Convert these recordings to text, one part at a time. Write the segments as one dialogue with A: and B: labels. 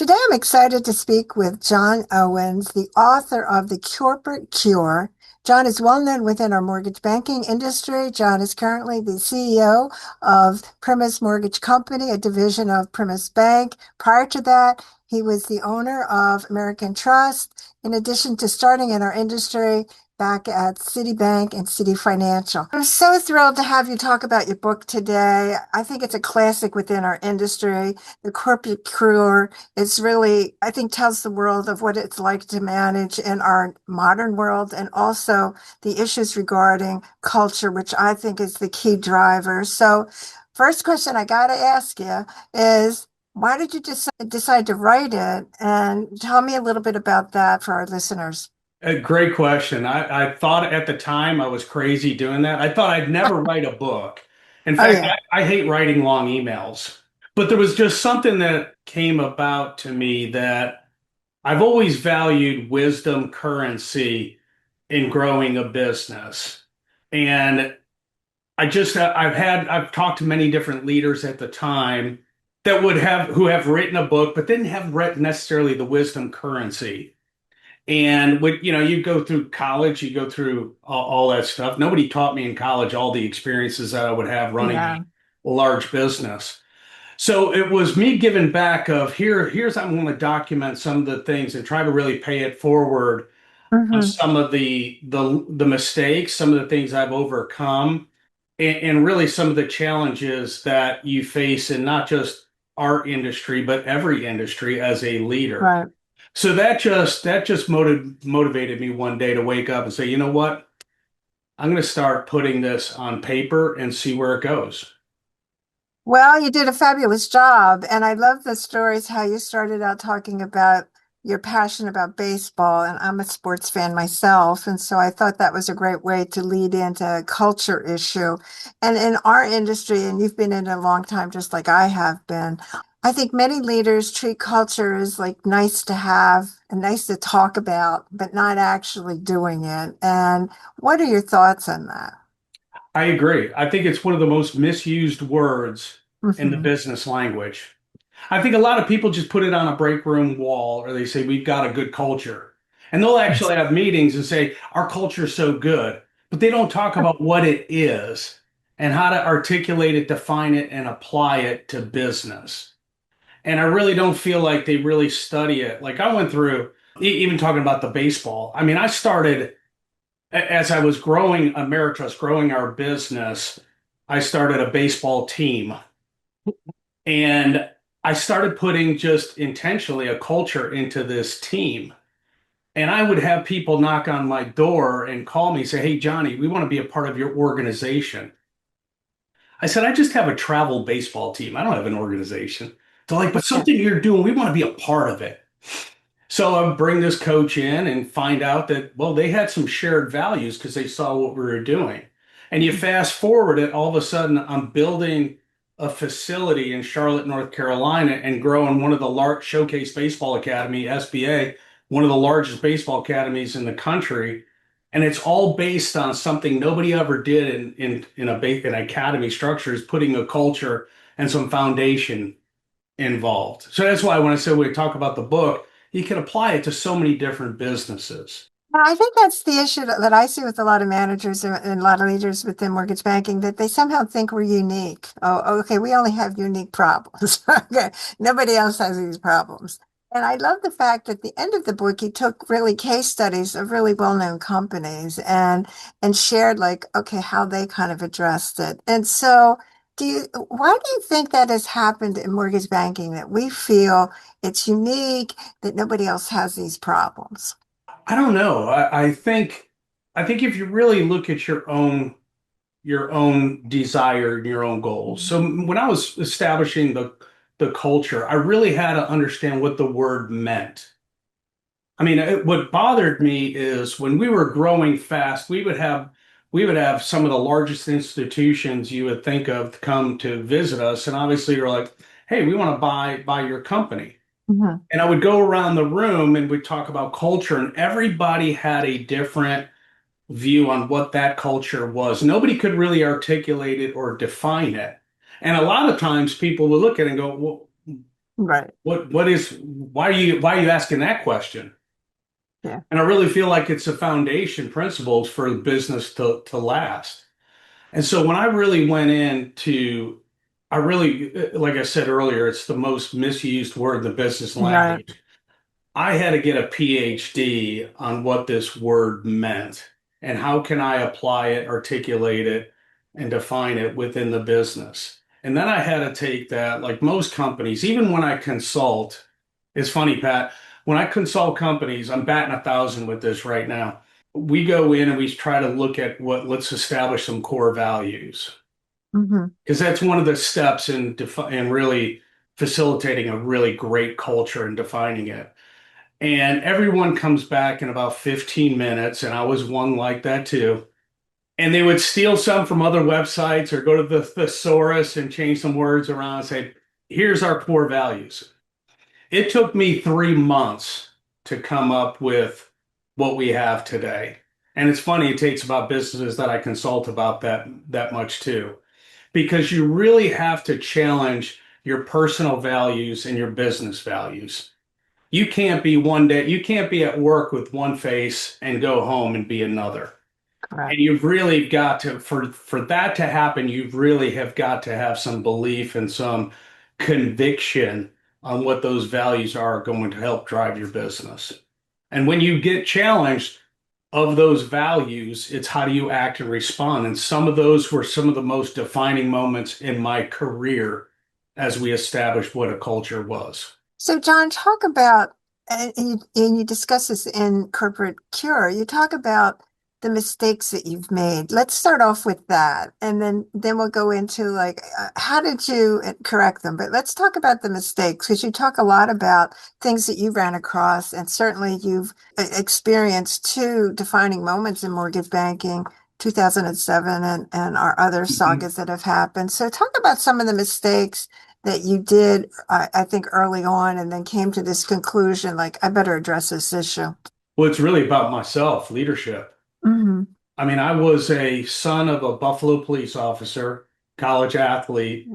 A: Today, I'm excited to speak with John Owens, the author of The Corporate Cure. John is well known within our mortgage banking industry. John is currently the CEO of Primis Mortgage Company, a division of Primis Bank. Prior to that, he was the owner of American Trust, in addition to starting in our industry back at Citibank and Citi Financial. I'm so thrilled to have you talk about your book today. I think it's a classic within our industry. The Corporate Cure is really, I think, tells the world of what it's like to manage in our modern world and also the issues regarding culture, which I think is the key driver. So, first question I got to ask you is, why did you decide to write it? And tell me a little bit about that for our listeners.
B: A great question. I thought at the time I was crazy doing that. I thought I'd never write a book. In
A: Oh,
B: fact,
A: yeah.
B: I hate writing long emails. But there was just something that came about to me that I've always valued wisdom currency in growing a business. And I've talked to many different leaders at the time who have written a book, but didn't have read necessarily the wisdom currency. And you go through college, you go through all that stuff. Nobody taught me in college all the experiences that I would have running
A: Yeah.
B: a large business. So it was me giving back of here's I'm going to document some of the things and try to really pay it forward on
A: Hmm.
B: some of the mistakes, some of the things I've overcome, and really some of the challenges that you face in not just our industry, but every industry as a leader.
A: Right.
B: So that just motivated me one day to wake up and say, you know what? I'm going to start putting this on paper and see where it goes.
A: Well, you did a fabulous job. And I love the stories how you started out talking about your passion about baseball. And I'm a sports fan myself. And so I thought that was a great way to lead into a culture issue. And in our industry, and you've been in it a long time, just like I have been, I think many leaders treat culture as like nice to have and nice to talk about, but not actually doing it. And what are your thoughts on that?
B: I agree. I think it's one of the most misused words in the
A: Hmm.
B: business language. I think a lot of people just put it on a break room wall or they say, we've got a good culture. And they'll actually have meetings and say, our culture is so good, but they don't talk about what it is and how to articulate it, define it, and apply it to business. And I really don't feel like they really study it. Like I went through, even talking about the baseball. I mean, I started as I was growing Ameritrust, growing our business. I started a baseball team, and I started putting just intentionally a culture into this team. And I would have people knock on my door and call me and say, "Hey, Johnny, we want to be a part of your organization." I said, "I just have a travel baseball team. I don't have an organization." They're like, "But something you're doing, we want to be a part of it." So I would bring this coach in and find out that, well, they had some shared values because they saw what we were doing. And you fast forward it, all of a sudden, I'm building a facility in Charlotte, North Carolina, and growing one of the large Showcase Baseball Academy, SBA, one of the largest baseball academies in the country. And it's all based on something nobody ever did in an academy structure is putting a culture and some foundation involved. So that's why when I said we talk about the book, you can apply it to so many different businesses.
A: I think that's the issue that I see with a lot of managers and a lot of leaders within mortgage banking, that they somehow think we're unique. Oh, okay, we only have unique problems. Okay, nobody else has these problems. And I love the fact that at the end of the book, you took really case studies of really well-known companies and shared like, okay, how they kind of addressed it. And so why do you think that has happened in mortgage banking that we feel it's unique, that nobody else has these problems?
B: I don't know. I think if you really look at your own desire and your own goals. So when I was establishing the culture, I really had to understand what the word meant. I mean, what bothered me is when we were growing fast, we would have some of the largest institutions you would think of come to visit us, and obviously you're like, "Hey, we want to buy your company."
A: Mhm.
B: And I would go around the room and we'd talk about culture, and everybody had a different view on what that culture was. Nobody could really articulate it or define it. And a lot of times people would look at it and go, well,
A: Right.
B: Why are you asking that question?
A: Yeah.
B: And I really feel like it's a foundation principles for the business to last. And so when I really went into, I really, like I said earlier, it's the most misused word in the business
A: Right.
B: language. I had to get a PhD on what this word meant and how can I apply it, articulate it, and define it within the business. And then I had to take that, like most companies, even when I consult, it's funny, Pat, when I consult companies, I'm batting 1,000 with this right now. We go in and we try to look at let's establish some core values
A: Hmm.
B: because that's one of the steps in really facilitating a really great culture and defining it. And everyone comes back in about 15 minutes, and I was one like that too. And they would steal some from other websites or go to the thesaurus and change some words around and say, here's our core values. It took me 3 months to come up with what we have today. And it's funny, it takes about businesses that I consult about that much too, because you really have to challenge your personal values and your business values. You can't be at work with one face and go home and be another. And
A: Correct.
B: you've really got to, for that to happen, you really have got to have some belief and some conviction on what those values are going to help drive your business. And when you get challenged of those values, it's how do you act and respond. And some of those were some of the most defining moments in my career as we established what a culture was.
A: So, John, talk about, and you discuss this in Corporate Cure, you talk about the mistakes that you've made. Let's start off with that, and then we'll go into like, how did you correct them? But let's talk about the mistakes because you talk a lot about things that you ran across, and certainly you've experienced two defining moments in mortgage banking. 2007 and our other sagas that have happened. So talk about some of the mistakes that you did, I think, early on, and then came to this conclusion, like, I better address this issue.
B: Well, it's really about myself, leadership.
A: Hmm.
B: I mean, I was a son of a Buffalo police officer, college athlete.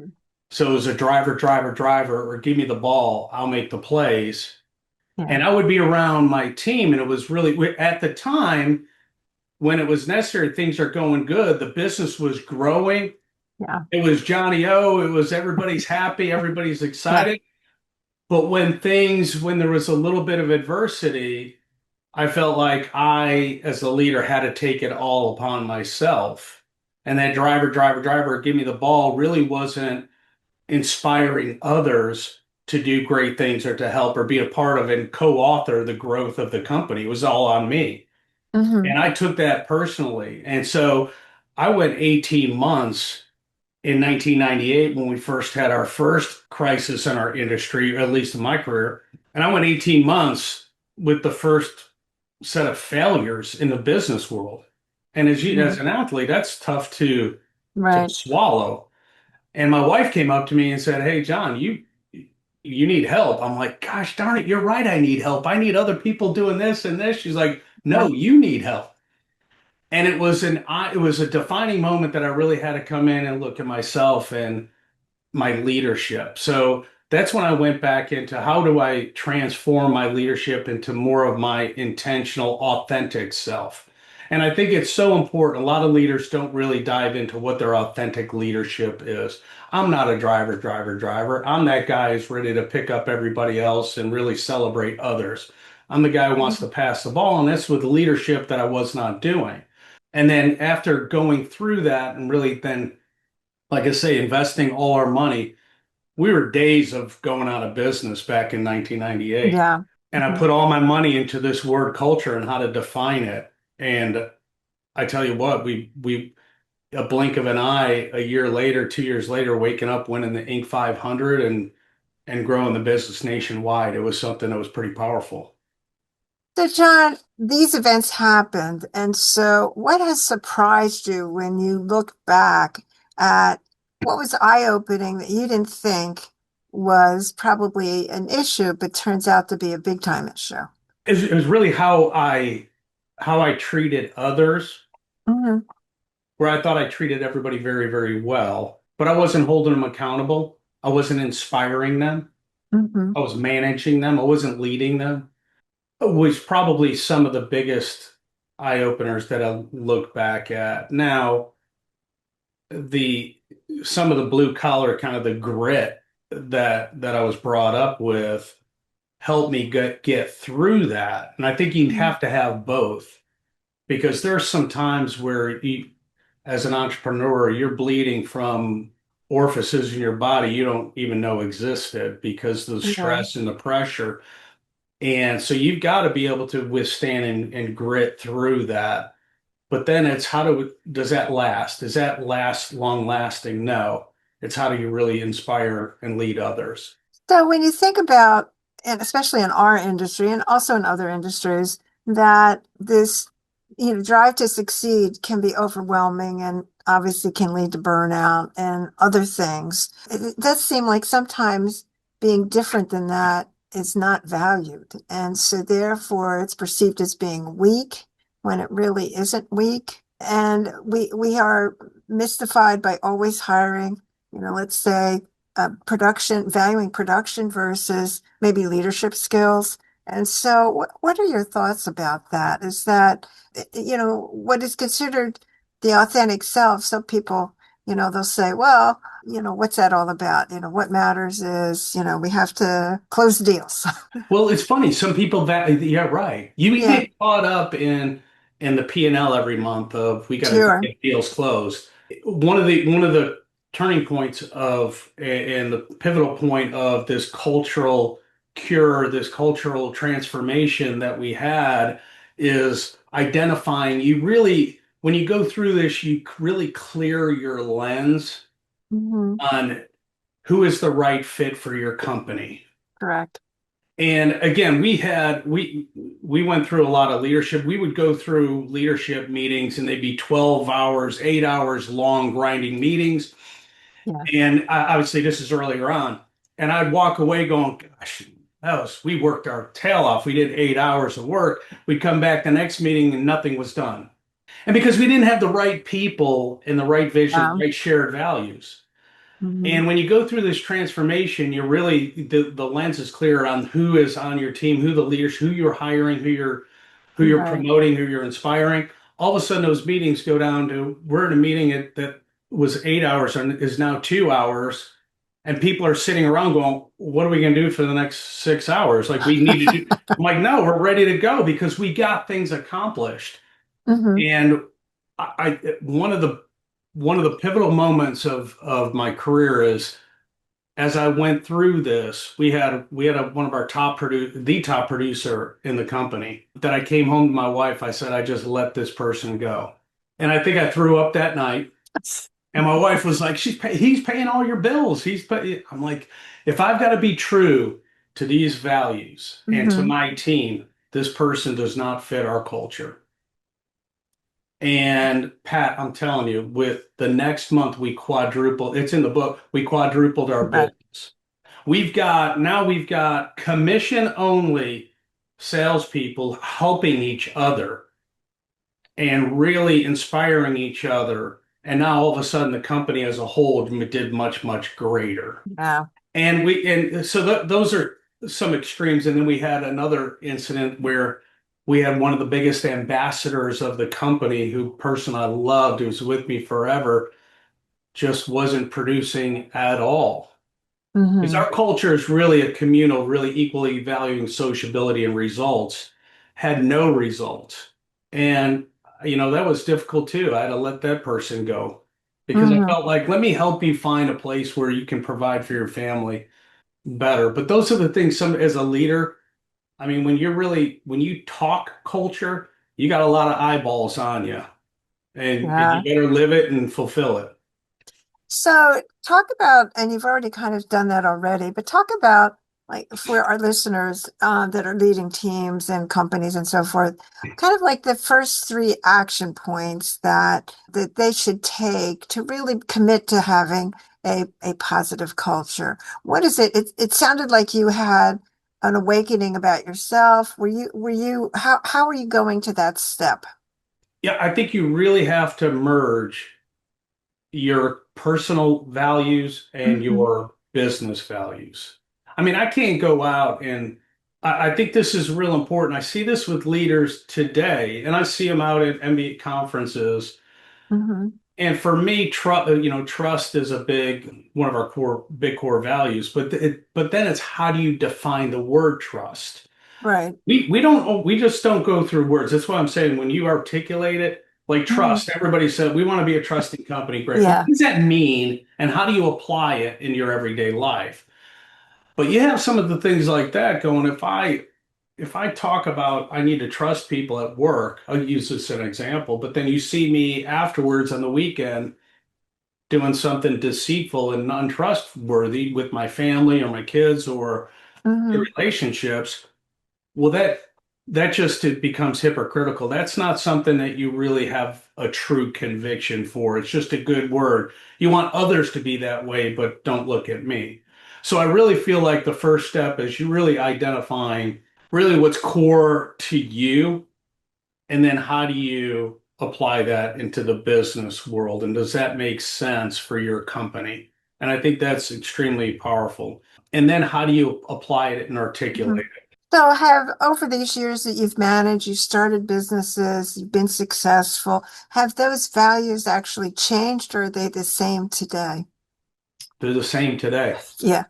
B: So it was a driver, driver, driver, or give me the ball, I'll make the plays.
A: Yeah,
B: And I would be around my team. And it was really, at the time, when it was necessary, things are going good. The business was growing.
A: yeah,
B: It was Johnny O. It was everybody's happy, everybody's
A: right.
B: excited. But when there was a little bit of adversity, I felt like I, as the leader, had to take it all upon myself. And that driver, driver, driver, give me the ball really wasn't inspiring others to do great things or to help or be a part of and co-author the growth of the company. It was all on me.
A: Hmm.
B: And I took that personally. And so I went 18 months in 1998 when we first had our first crisis in our industry, at least in my career. And I went 18 months with the first set of failures in the business world. And as
A: Hmm.
B: an athlete, that's tough to
A: Right,
B: swallow. And my wife came up to me and said, "Hey, John, you need help." I'm like, "Gosh darn it, you're right. I need help. I need other people doing this and this." She's like, "No,
A: yeah.
B: you need help." And it was a defining moment that I really had to come in and look at myself and my leadership. So that's when I went back into how do I transform my leadership into more of my intentional, authentic self. And I think it's so important. A lot of leaders don't really dive into what their authentic leadership is. I'm not a driver, driver, driver. I'm that guy who's ready to pick up everybody else and really celebrate others. I'm the guy who wants to
A: Mhm.
B: pass the ball, and that's with leadership that I was not doing. And then after going through that and really then like I say, investing all our money. We were days of going out of business back in 1998.
A: Yeah.
B: And I
A: Mhm.
B: put all my money into this word culture and how to define it. And I tell you what, a blink of an eye, a year later, 2 years later, waking up, winning the Inc. 500 and growing the business nationwide. It was something that was pretty powerful.
A: So, John, these events happened, and so what has surprised you when you look back at what was eye-opening that you didn't think was probably an issue, but turns out to be a big time issue?
B: It was really how I treated others,
A: Hmm.
B: where I thought I treated everybody very, very well, but I wasn't holding them accountable. I wasn't inspiring them.
A: Hmm.
B: I was managing them. I wasn't leading them. It was probably some of the biggest eye openers that I look back at. Now, the some of the blue collar kind of the grit that I was brought up with helped me get through that. And I think you have to have both because there's some times where you, as an entrepreneur, you're bleeding from orifices in your body you don't even know existed because of the
A: Yeah.
B: stress and the pressure. And so you've got to be able to withstand and grit through that. But then it's does that last? Does that last long lasting? No. It's how do you really inspire and lead others?
A: So when you think about, and especially in our industry and also in other industries, that this, drive to succeed can be overwhelming and obviously can lead to burnout and other things. It does seem like sometimes being different than that is not valued. And so therefore it's perceived as being weak when it really isn't weak. And we are mystified by always hiring, let's say production, valuing production versus maybe leadership skills. And so, what are your thoughts about that? Is that, what is considered the authentic self? Some people, they'll say, well, what's that all about? What matters is, we have to close deals.
B: Well, it's funny. Some people that yeah, right. You
A: Yeah,
B: get caught up in the P&L every month of we got to
A: sure.
B: get deals closed. One of the turning points of and the pivotal point of this cultural cure, this cultural transformation that we had is identifying you really when you go through this, you really clear your lens
A: Hmm.
B: on who is the right fit for your company.
A: Correct.
B: And again, we went through a lot of leadership. We would go through leadership meetings and they'd be 12 hours, 8 hours long grinding meetings.
A: Yeah.
B: And obviously this is earlier on. And I'd walk away going, gosh, we worked our tail off. We did 8 hours of work. We'd come back the next meeting and nothing was done. And because we didn't have the right people and the right vision,
A: Yeah.
B: the right shared values.
A: Hmm.
B: And when you go through this transformation, you're really the lens is clear on who is on your team, who the leaders, who you're hiring, who you're
A: Right.
B: promoting, who you're inspiring. All of a sudden, those meetings go down to we're in a meeting that was 8 hours and is now 2 hours, and people are sitting around going, "What are we going to do for the next 6 hours? Like we need to do." I'm like, "No, we're ready to go because we got things accomplished."
A: Hmm.
B: And one of the pivotal moments of my career is as I went through this, we had one of our the top producer in the company that I came home to my wife. I said, I just let this person go. And I think I threw up that night. And my wife was like, he's paying all your bills. I'm like, if I've got to be true to these values and to
A: Hmm.
B: my team, this person does not fit our culture. And Pat, I'm telling you, with the next month, it's in the book, we quadrupled our
A: Right.
B: business. We've got commission only salespeople helping each other and really inspiring each other. And now all of a sudden the company as a whole did much, much greater.
A: Yeah.
B: And so those are some extremes. And then we had another incident where we had one of the biggest ambassadors of the company, who person I loved, who's with me forever, just wasn't producing at all. Because
A: Hmm.
B: our culture is really a communal, really equally valuing sociability and results, had no results. And, that was difficult too. I had to let that person go because I
A: Hmm.
B: felt like, let me help you find a place where you can provide for your family better. But those are the things as a leader, I mean, when you talk culture, you got a lot of eyeballs on you and you
A: Yeah.
B: better live it and fulfill it.
A: So talk about, and you've already kind of done that already, but talk about like for our listeners that are leading teams and companies and so forth, kind of like the first three action points that they should take to really commit to having a positive culture. What is it? It sounded like you had an awakening about yourself. How were you going to that step?
B: Yeah, I think you really have to merge your personal values and
A: Hmm.
B: your business values. I mean, I can't go out and I think this is real important. I see this with leaders today, and I see them out at MBA conferences.
A: Hmm.
B: And for me, trust is a big one of our core values. But then it's how do you define the word trust?
A: Right.
B: We just don't go through words. That's why I'm saying when you articulate it, like
A: Hmm.
B: trust, everybody said we want to be a trusting company. Great. What
A: Yeah.
B: does that mean? And how do you apply it in your everyday life? But you have some of the things like that going. If I talk about I need to trust people at work, I'll use this as an example, but then you see me afterwards on the weekend doing something deceitful and untrustworthy with my family or my kids or
A: Hmm.
B: relationships, well, that just it becomes hypocritical. That's not something that you really have a true conviction for. It's just a good word. You want others to be that way, but don't look at me. So I really feel like the first step is you really identifying really what's core to you, and then how do you apply that into the business world? And does that make sense for your company? And I think that's extremely powerful. And then how do you apply it and
A: Hmm.
B: articulate
A: So have over these years that you've managed, you've started businesses, you've been successful, have those values actually changed or are they the same today?
B: they're the same today.
A: Yeah.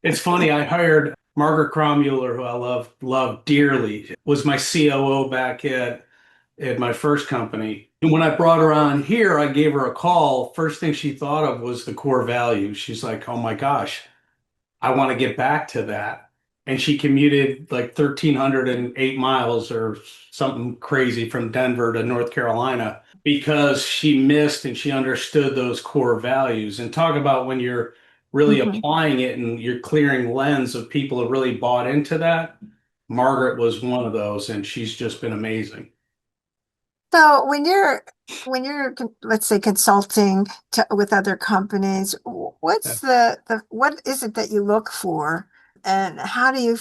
B: It's funny, I hired Margaret Crommuller, who I love dearly, was my COO back at my first company. And when I brought her on here, I gave her a call. First thing she thought of was the core values. She's like, "Oh my gosh, I want to get back to that." And she commuted like 1,308 miles or something crazy from Denver to North Carolina because she missed and she understood those core values. And talk about when you're really
A: Hmm.
B: applying it and you're clearing lens of people who really bought into that. Margaret was one of those, and she's just been amazing.
A: So when you're let's say consulting with other companies, what's the what is it that you look for, and how do you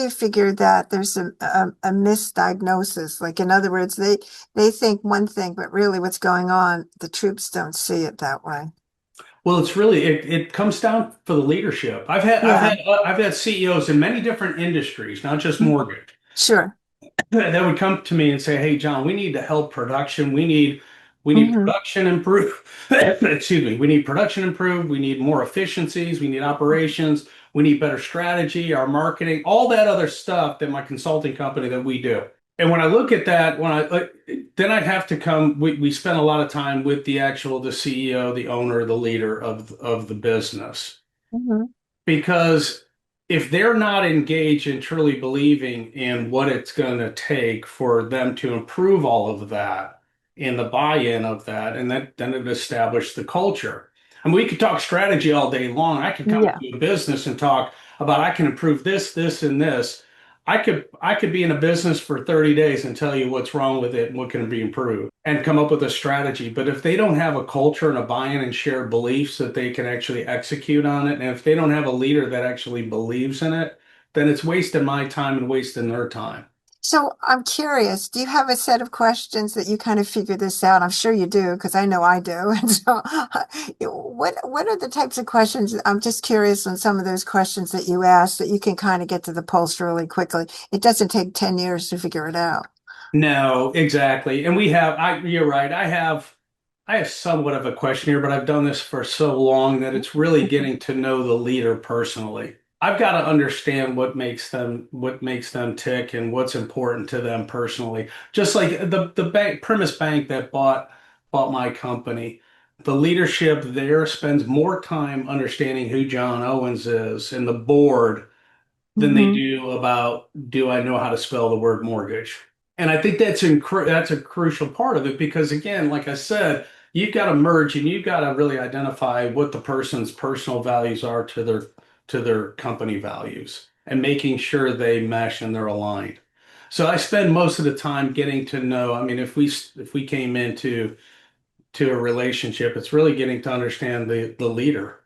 A: figure that there's a misdiagnosis? Like in other words, they think one thing, but really what's going on, the troops don't see it that way.
B: Well, it's really it comes down for the leadership.
A: Yeah.
B: I've had CEOs in many different industries, not just
A: Mhm.
B: mortgage,
A: Sure.
B: that would come to me and say, "Hey, John, we need to help production. We need
A: Hmm.
B: production improve. Excuse me. We need production improved. We need more efficiencies. We need operations. We need better strategy, our marketing, all that other stuff that my consulting company that we do." And when I look at that, then I'd have to come. We spend a lot of time with the CEO, the owner, the leader of the business,
A: Hmm.
B: because if they're not engaged in truly believing in what it's going to take for them to improve all of that and the buy-in of that, and then it established the culture. I mean, we could talk strategy all day long. I could come
A: Yeah.
B: into a business and talk about I can improve this, this, and this. I could be in a business for 30 days and tell you what's wrong with it and what can be improved and come up with a strategy. But if they don't have a culture and a buy-in and shared beliefs that they can actually execute on it, and if they don't have a leader that actually believes in it, then it's wasting my time and wasting their time.
A: So I'm curious, do you have a set of questions that you kind of figure this out? I'm sure you do, because I know I do. And so what are the types of questions? I'm just curious on some of those questions that you ask that you can kind of get to the pulse really quickly. It doesn't take 10 years to figure it out.
B: No, exactly. And you're right. I have somewhat of a question here, but I've done this for so long that it's really getting to know the leader personally. I've got to understand what makes them tick and what's important to them personally. Just like the bank, Primis Bank that bought my company, the leadership there spends more time understanding who John Owens is and the board than they
A: Hmm.
B: do about do I know how to spell the word mortgage. And I think that's a crucial part of it because again, like I said, you've got to merge and you've got to really identify what the person's personal values are to their company values and making sure they mesh and they're aligned. So I spend most of the time getting to know, I mean, if we came into a relationship, it's really getting to understand the leader.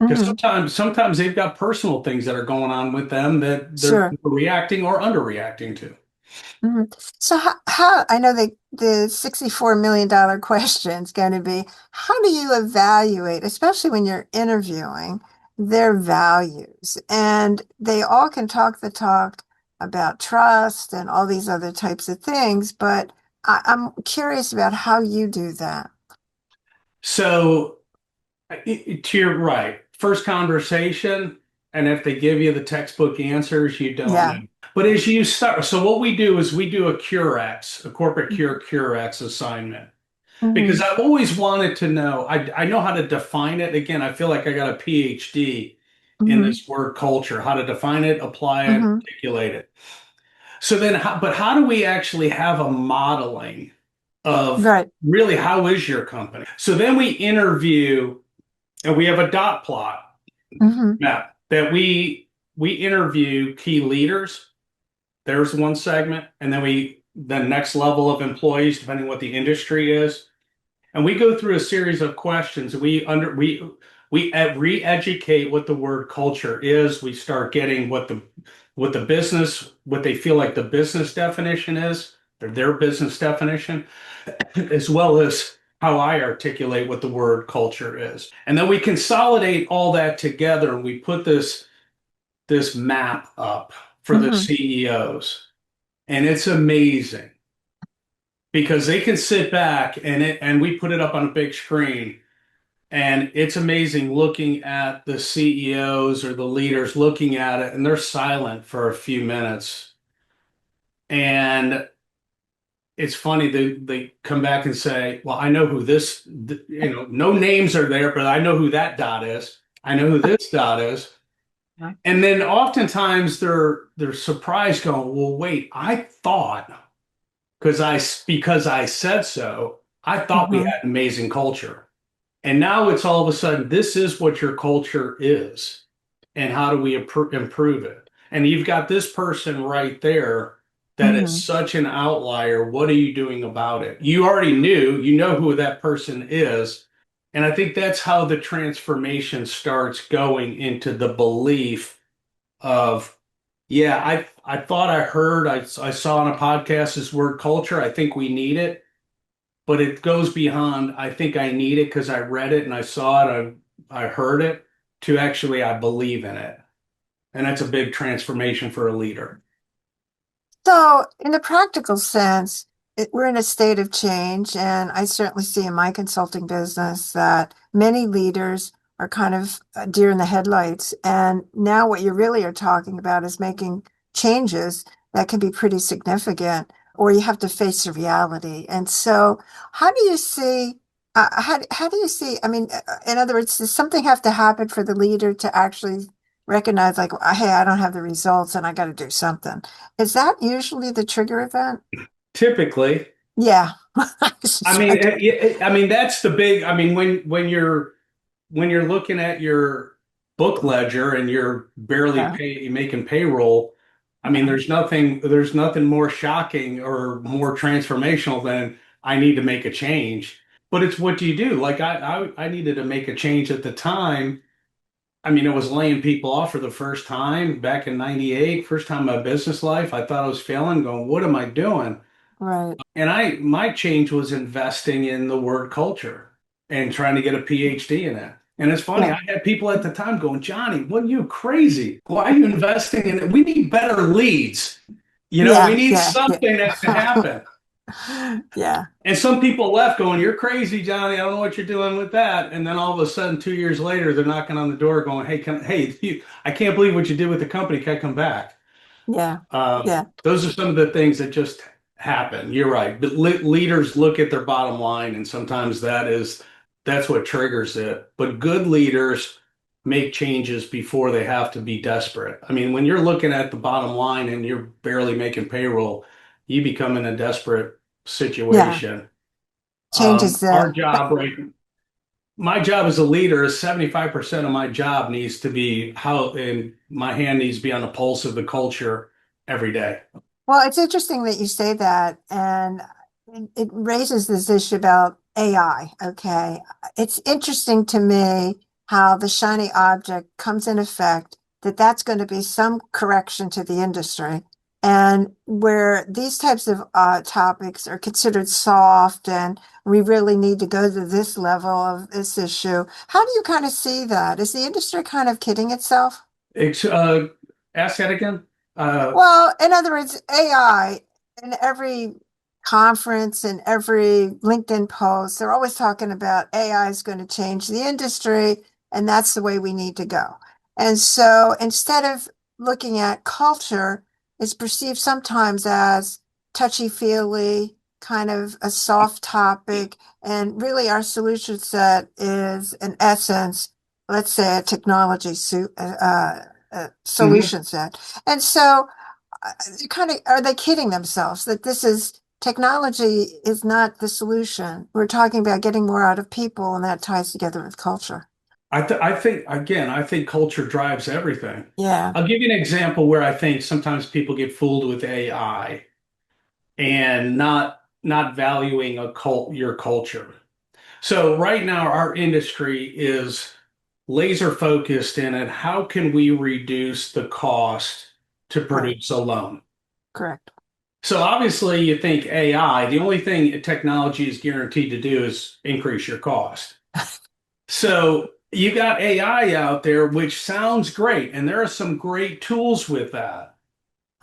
B: Because
A: Hmm.
B: sometimes they've got personal things that are going on with them that they're
A: Sure.
B: reacting or underreacting to.
A: Hmm. So how I know the $64 million question is going to be, how do you evaluate, especially when you're interviewing, their values. And they all can talk the talk about trust and all these other types of things, but I'm curious about how you do that.
B: So, to your right, first conversation, and if they give you the textbook answers, you don't know.
A: Yeah.
B: But as you start, so what we do is we do a CureX, a corporate CureX assignment. Because
A: Hmm.
B: I've always wanted to know, I know how to define it. Again, I feel like I got a PhD in
A: Hmm.
B: this word culture, how to define it, apply it,
A: Hmm.
B: articulate it. So then, but how do we actually have a modeling of
A: Right.
B: really how is your company? So then we interview, and we have a dot plot
A: Hmm.
B: map that we interview key leaders. There's one segment, and then the next level of employees, depending what the industry is. And we go through a series of questions. We re-educate what the word culture is. We start getting what the business, what they feel like the business definition is, or their business definition, as well as how I articulate what the word culture is. And then we consolidate all that together and we put this map up for the
A: Hmm.
B: CEOs. And it's amazing because they can sit back and we put it up on a big screen. And it's amazing looking at the CEOs or the leaders looking at it, and they're silent for a few minutes. And it's funny, they come back and say, "Well, I know who this, no names are there, but I know who that dot is. I know who this dot is." And then oftentimes they're surprised, going, "Well, wait, I thought because I said so, I thought we
A: Hmm.
B: had amazing culture." And now it's all of a sudden, this is what your culture is. And how do we improve it? And you've got this person right there that is
A: Hmm.
B: such an outlier. What are you doing about it? You already knew, you know who that person is. And I think that's how the transformation starts going into the belief of, yeah, I thought I heard, I saw on a podcast this word culture. I think we need it, but it goes beyond I think I need it because I read it and I saw it, I heard it, to actually I believe in it. And that's a big transformation for a leader.
A: So, in a practical sense, we're in a state of change, and I certainly see in my consulting business that many leaders are kind of deer in the headlights. And now, what you really are talking about is making changes that can be pretty significant, or you have to face the reality. And so, how do you see? How do you see? I mean, in other words, does something have to happen for the leader to actually recognize, like, hey, I don't have the results, and I got to do something? Is that usually the trigger event?
B: Typically,
A: Yeah, I
B: I mean,
A: suspect.
B: I mean that's the big. I mean, when you're looking at your book ledger and you're barely
A: Yeah,
B: making payroll, I mean,
A: yeah,
B: there's nothing more shocking or more transformational than I need to make a change. But it's what do you do? Like I needed to make a change at the time. I mean, it was laying people off for the first time back in '98, first time in my business life. I thought I was failing, going, what am I doing?
A: right.
B: And my change was investing in the word culture and trying to get a PhD in it. And it's funny,
A: Yeah,
B: I had people at the time going, Johnny, what are you crazy? Why are you investing in it? We need better leads. We
A: yeah,
B: need
A: yeah,
B: something that to
A: yeah.
B: happen.
A: Yeah,
B: And some people left going, you're crazy, Johnny. I don't know what you're doing with that. And then all of a sudden, 2 years later, they're knocking on the door going, I can't believe what you did with the company. Can I come back?
A: yeah, yeah,
B: Those are some of the things that just happen. You're right. But leaders look at their bottom line, and sometimes that's what triggers it. But good leaders make changes before they have to be desperate. I mean, when you're looking at the bottom line and you're barely making payroll, you become in a desperate
A: yeah.
B: situation.
A: Changes
B: Our
A: the,
B: job, right? My job as a leader is 75% of my job needs to be and my hand needs to be on the pulse of the culture every day.
A: well, it's interesting that you say that, and it raises this issue about AI. Okay. It's interesting to me how the shiny object comes in effect, that that's going to be some correction to the industry. and where these types of topics are considered soft and we really need to go to this level of this issue. How do you kind of see that? Is the industry kind of kidding itself?
B: Ex ask that again. Uh,
A: Well, in other words, AI in every conference and every LinkedIn post, they're always talking about AI is going to change the industry, and that's the way we need to go. And so instead of looking at culture, it's perceived sometimes as touchy-feely, kind of a soft topic, and really our solution set is, in essence, let's say a technology
B: mhm.
A: solution set. And so kind of are they kidding themselves that this is technology is not the solution? We're talking about getting more out of people, and that ties together with culture.
B: I think again, I think culture drives everything.
A: Yeah,
B: I'll give you an example where I think sometimes people get fooled with AI and not valuing your culture. So right now, our industry is laser focused in it. How can we reduce the cost to
A: right,
B: produce a loan?
A: correct.
B: So obviously, you think AI, the only thing technology is guaranteed to do is increase your cost. So you got AI out there, which sounds great, and there are some great tools with that,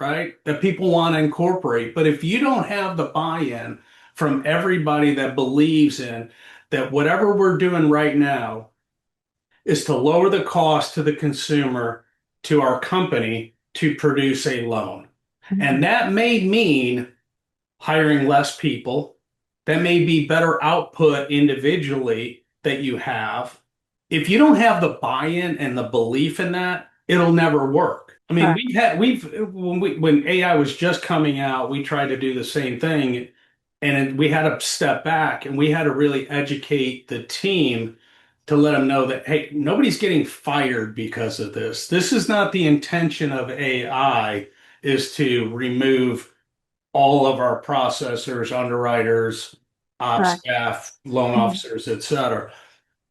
B: right? That people want to incorporate. But if you don't have the buy-in from everybody that believes in that whatever we're doing right now is to lower the cost to the consumer, to our company to produce a loan. And
A: Mhm.
B: that may mean hiring less people. That may be better output individually that you have. If you don't have the buy-in and the belief in that, it'll never work. I mean,
A: Correct,
B: when AI was just coming out, we tried to do the same thing, and we had to step back and we had to really educate the team to let them know that, hey, nobody's getting fired because of this. This is not the intention of AI, is to remove all of our processors, underwriters, ops
A: correct,
B: staff, loan
A: mhm,
B: officers, et cetera.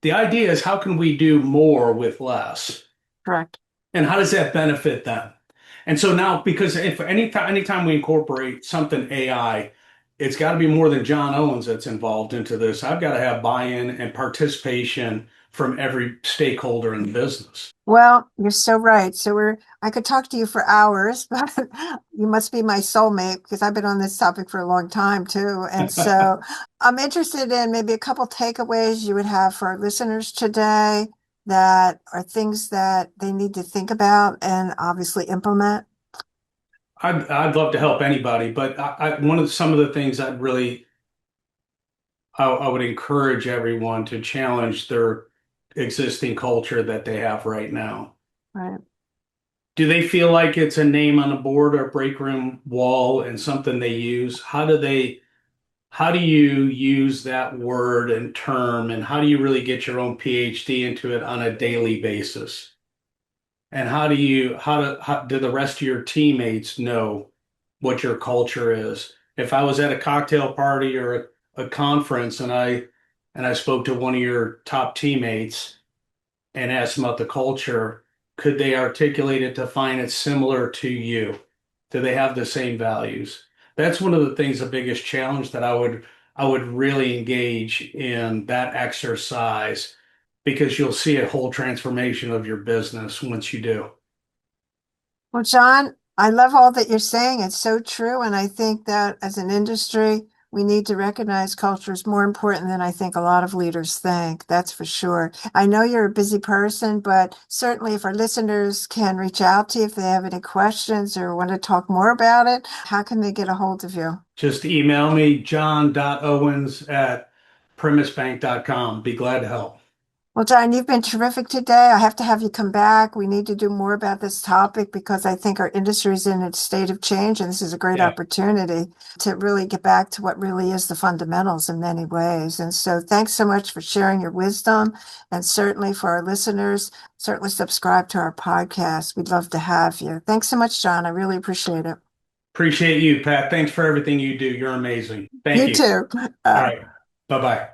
B: The idea is how can we do more with less?
A: correct.
B: And how does that benefit them? And so now, because if anytime we incorporate something AI, it's got to be more than John Owens that's involved into this. I've got to have buy-in and participation from every stakeholder in the business.
A: Well, you're so right. I could talk to you for hours, but you must be my soulmate because I've been on this topic for a long time too. And so I'm interested in maybe a couple takeaways you would have for our listeners today that are things that they need to think about and obviously implement.
B: I'd love to help anybody, but one of some of the things I would encourage everyone to challenge their existing culture that they have right now.
A: Right.
B: Do they feel like it's a name on a board or break room wall and something they use? How do you use that word and term, and how do you really get your own PhD into it on a daily basis? And how do the rest of your teammates know what your culture is? If I was at a cocktail party or a conference and I spoke to one of your top teammates and asked them about the culture, could they articulate it to find it similar to you? Do they have the same values? That's one of the things, the biggest challenge that I would really engage in that exercise because you'll see a whole transformation of your business once you do.
A: Well, John, I love all that you're saying. It's so true. And I think that as an industry, we need to recognize culture is more important than I think a lot of leaders think. That's for sure. I know you're a busy person, but certainly if our listeners can reach out to you if they have any questions or want to talk more about it, how can they get a hold of you?
B: Just email me, john.owens@primisbank.com. Be glad to help.
A: Well, John, you've been terrific today. I have to have you come back. We need to do more about this topic because I think our industry is in its state of change, and this is a great
B: Yeah.
A: opportunity to really get back to what really is the fundamentals in many ways. And so, thanks so much for sharing your wisdom. And certainly for our listeners, certainly subscribe to our podcast. We'd love to have you. Thanks so much, John. I really appreciate it.
B: Appreciate you, Pat. Thanks for everything you do. You're amazing. Thank
A: You
B: you.
A: too.
B: All
A: Uh,
B: right. Bye bye.